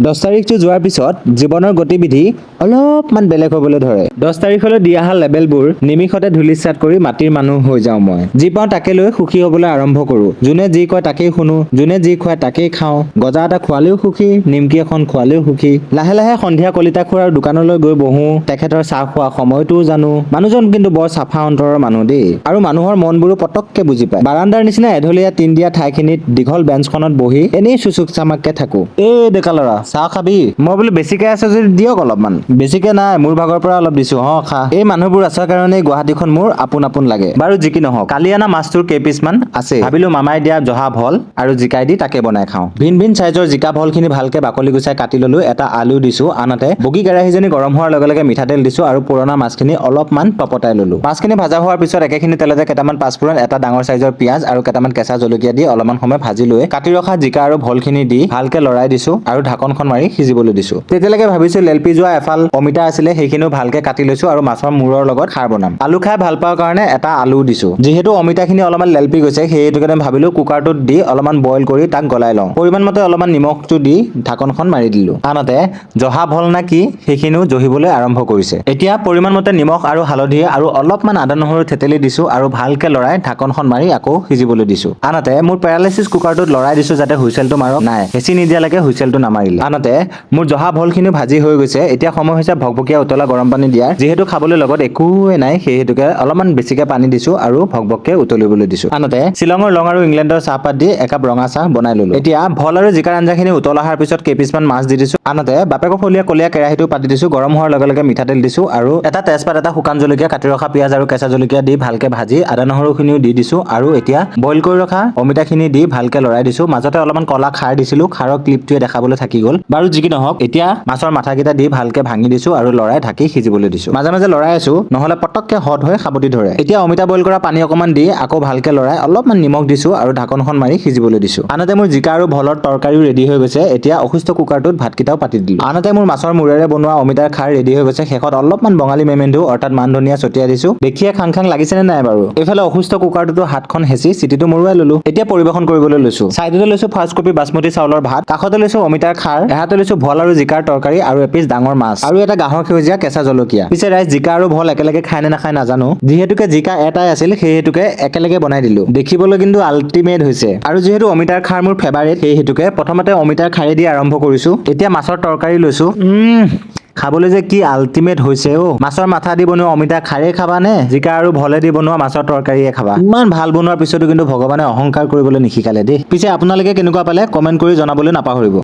10 তাৰিখটো যোৱাৰ পিছত জীৱনৰ গতিবিধি অলপমান বেলেগ হ'বলৈ ধৰে। 10 তাৰিখলৈ দি অহা লেবেলবোৰ নিমিষতে ধূলিসাৎ কৰি মাটিৰ মানুহ হৈ যাওঁ মই। যি পাওঁ তাকে লৈ সুখী হ'বলৈ আৰম্ভ কৰোঁ। যোনে যি কয় তাকেই শুনো, যোনে যি খুৱাই তাকেই খাওঁ। গজা এটা খোৱালেও সুখী, নিমকি এখন খোৱালেও সুখী। লাহে লাহে সন্ধিয়া কলিতা খুৰাৰ দোকানলৈ গৈ বহো, তেখেতৰ চাহ খোৱা সময়টোও জানো। মানুহজন কিন্তু বৰ চাফা অন্তৰৰ মানুহ দেই, আৰু মানুহৰ মনবোৰো পটককে বুজি পায়। বাৰাণ্ডাৰ নিচিনা এঢলীয়া টিন দিয়া ঠাইখিনিত দীঘল বেঞ্চখনত বহি এনেই চুচুক চামাককে থাকো। ডেকা ল'ৰা চাহ খাবি? মই বোলো বেছিকে আছে যদি দিয়ক অলপমান। বেছিকে নাই, মোৰ ভাগৰ পৰা অলপ দিছো, খা। এই মানুহবোৰ আছে কাৰণেই গুৱাহাটীখন মোৰ আপোন আপোন লাগে। বাৰু যি কি নহওক, কালি অনা মাছটোৰ কেইপিছমান আছে। ভাবিলো মামাই দিয়া জহা ভল আৰু জিকাই দি তাকে বনাই খাওঁ। ভিন ভিন চাইজৰ জিকা ভলখিনি ভালকে বাকলি গুচাই কাটি ললো, এটা আলু দিছো, আনহাতে বগী কেৰাহীজনী গৰম হোৱাৰ লগে লগে মিঠাতেল দিছো আৰু পুৰণা মাছখিনি অলপমান তপতাই ললো। মাছখিনি ভাজা হোৱাৰ পিছত একেখিনি তেলতে কেইটামান পাঁচফোৰণ, এটা ডাঙৰ চাইজৰ পিঁয়াজ আৰু কেইটামান কেঁচা জলকীয়া দি অলপমান সময় ভাজি লৈ কাটি ৰখা জিকা আৰু ভলখিনি দি ভালকে লৰাই দিছো আৰু ঢাকনখন মাৰি সিজিবলৈ দিছো। তেতিয়ালৈকে ভাবিছো লেলপি যোৱা এফাল অমিতা আছিলে, সেইখিনিও ভালকে কাটি লৈছো আৰু মাছৰ মূৰৰ লগত খাৰ বনাম। আলু খাই ভাল পাওঁ কাৰণে এটা আলু দিছো। যিহেতু অমিতাখিনি অলপমান লেলপি গৈছে, সেইহেতুকে ভাবিলো কুকাৰটোত দি অলপমান বইল কৰি তাক গলাই লওঁ। পৰিমাণ মতে অলপমান নিমখটো দি ঢাকনখন মাৰি দিলো। আনহাতে জহা ভল না কি সেইখিনিও জহিবলৈ আৰম্ভ কৰিছে। এতিয়া পৰিমাণ মতে নিমখ আৰু হালধি আৰু অলপমান আদা নহৰু থেতেলি দিছো আৰু ভালকে লৰাই ঢাকনখন মাৰি আকৌ সিজিবলৈ দিছো। আনহাতে মোৰ পেৰালাইচিছ কুকাৰটোত লৰাই দিছো যাতে হুইচেলটো মাৰক, নাই হেঁচি নিদিয়ালৈকে হুইচেলটো নামাৰিলে। আনহাতে মোৰ জহা ভলখিনিও ভাজি হৈ গৈছে। এতিয়া সময় হৈছে ভকভকীয়া উতলা গৰম পানী দিয়াৰ। যিহেতু খাবলৈ লগত একোৱে নাই, সেইহেতুকে অলপমান বেছিকে পানী দিছো আৰু ভকভককে উতলিবলৈ দিছো। আনহাতে শ্বিলঙৰ লং আৰু ইংলেণ্ডৰ চাহপাত দি একাপ ৰঙা চাহ বনাই ললো। এতিয়া ভল আৰু জিকাৰ আঞ্জাখিনি উতল অহাৰ পিছত কেইপিছমান মাছ দি দিছো। আনহাতে বাপেকৰ ফলীয়া কলীয়া কেৰাহীটো পাতি দিছো, গৰম হোৱাৰ লগে লগে মিঠাতেল দিছো আৰু এটা তেজপাত, এটা শুকান জলকীয়া, কাটি ৰখা পিঁয়াজ আৰু কেঁচা জলকীয়া দি ভালকে ভাজি আদা নহৰুখিনিও দি দিছো আৰু এতিয়া বইল কৰি ৰখা অমিতাখিনি দি ভালকে লৰাই দিছো। মাজতে অলপমান কলা খাৰ দিছিলো, খাৰৰ ক্লিপটোৱে দেখাবলৈ থাকি গ'ল। বাৰু যি কি নহওক, এতিয়া মাছৰ মাথাকেইটা দি ভালকে ভাঙি দিছো আৰু লৰাই ঢাকি সিজিবলৈ দিছো। মাজে মাজে লৰাই আছো, নহলে পটককে হট হৈ সাবটি ধৰে। এতিয়া অমিতা বইল কৰা পানী অকমান দি আকৌ ভালকে লৰাই অলপমান নিমখ দিছো আৰু ঢাকনখন মাৰি সিজিবলৈ দিছো। আনহাতে মোৰ জিকা আৰু ভলৰ তৰকাৰীও ৰেডি হৈ গৈছে। এতিয়া অসুস্থ কুকাৰটোত ভাতকেইটাও পাতি দিলো। আনহাতে মোৰ মাছৰ মূৰেৰে বনোৱা অমিতাৰ খাৰ ৰেডি হৈ গৈছে। শেষত অলপমান বঙালী মেমেন্ধু অৰ্থাৎ মান ধনিয়া ছটিয়াই দিছো। দেখিয়ে খাং খাং লাগিছেনে নাই বাৰু? এইফালে অসুস্থ কুকাৰটোতো হাতখন হেঁচি চিটিটো মৰুৱাই ললো। এতিয়া পৰিবেশন কৰিবলৈ লৈছো। চাইডতে লৈছো ফাৰ্ষ্ট কপি বাচমতি চাউলৰ ভাত, কাষতে লৈছো অমিতাৰ খাৰ, এহাতে লৈছো ভল আৰু জিকাৰ তৰকাৰী আৰু এপিচ ডাঙৰ মাছ আৰু এটা গাহৰ সেউজীয়া কেঁচা জলকীয়া। পিছে ৰাইজ জিকা আৰু ভল একেলগে খাই নে নাখায় নাজানো, যিহেতুকে জিকা এটাই আছিল সেইহেতুকে একেলগে বনাই দিলো। দেখিবলৈ কিন্তু আল্টিমেট হৈছে। আৰু যিহেতু অমিতাৰ খাৰ মোৰ ফেভাৰিট, সেইহেতুকে প্ৰথমতে অমিতাৰ খাৰে দি আৰম্ভ কৰিছো। এতিয়া মাছৰ তৰকাৰী লৈছো। খাবলৈ যে কি আল্টিমেট হৈছে মাছৰ মাথা দি বনোৱা অমিতা খাৰে খাবা নে জিকা আৰু ভলে দি বনোৱা মাছৰ তৰকাৰীয়ে খাবা? ইমান ভাল বনোৱাৰ পিছতো কিন্তু ভগৱানে অহংকাৰ কৰিবলৈ নিশিকালে দেই। পিছে আপোনালোকে কেনেকুৱা পালে কমেন্ট কৰি জনাবলৈ নাপাহৰিব।